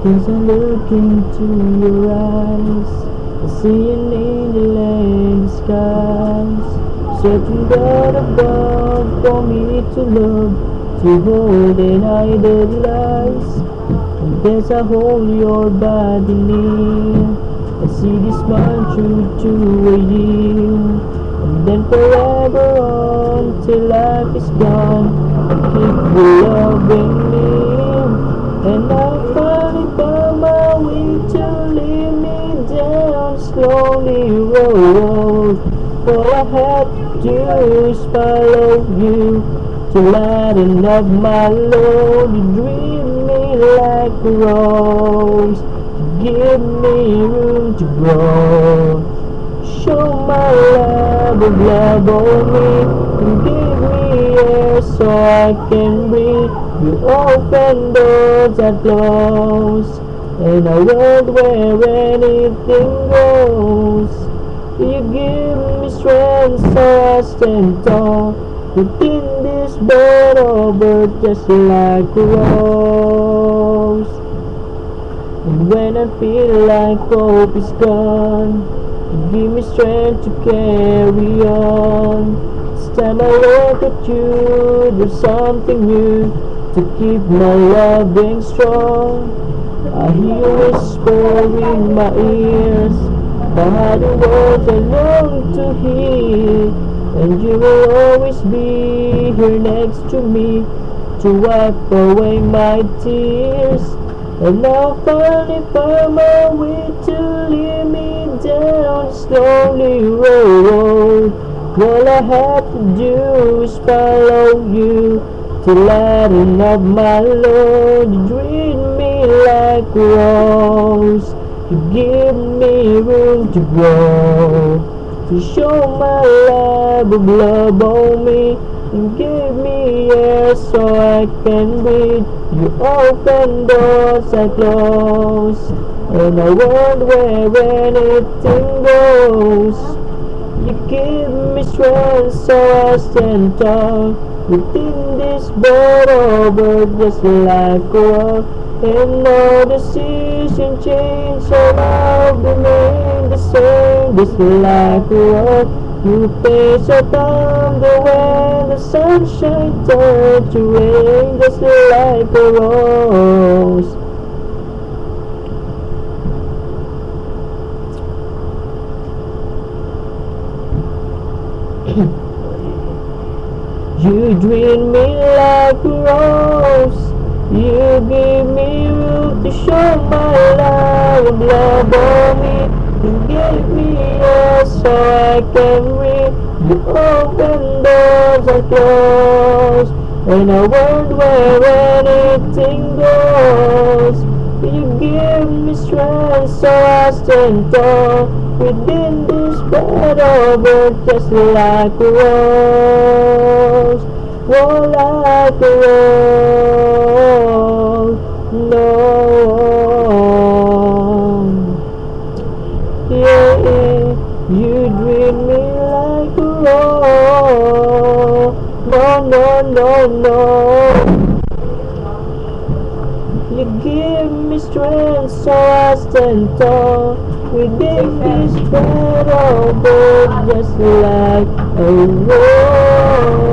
As I look into your eyes, I see an angel in disguise, setting God above for me to love, to hold and idolize. And as I hold your body near, I see this smile true to a year, and then forever on till life is gone. I keep loving me, and I finally found my way to lead me down slowly road. All I have to do is follow you to lighten up my load. You dream me like a rose, give me room to grow. Show my love on me, and give me air so I can breathe. You open doors that close, in a world where anything goes. You give me strength so I stand tall within this bed of earth, just like a rose. And when I feel like hope is gone, you give me strength to carry on. Each time I look at you, there's something new to keep my loving strong. I hear a whisper in my ears, behind the words I long to hear, and you will always be here next to me to wipe away my tears. And I'll finally find my way to lead me down slowly road. All I have to do is follow you to lighten up my load. You treat me like a rose, you give me room to grow. To show my love on me, and give me air so I can breathe. You open doors I close, in a world where anything goes. You give me strength so I stand tall within this bed of earth, just like a rock. And no decision change, so I'll remain the same, just like a rock. You face a thunder when the sunshine turns to rain, just like a rose. You dream me like a rose, you give me room to show my love on me. You give me air so I can breathe. You open doors I close, in a world where anything goes. You give me strength so I stand tall within this bed of earth, just like a rose. Oh, like a rose. No. Yeah, you dream me like a rose. No. You give me strength so I stand tall within this bed of earth, just like a rose.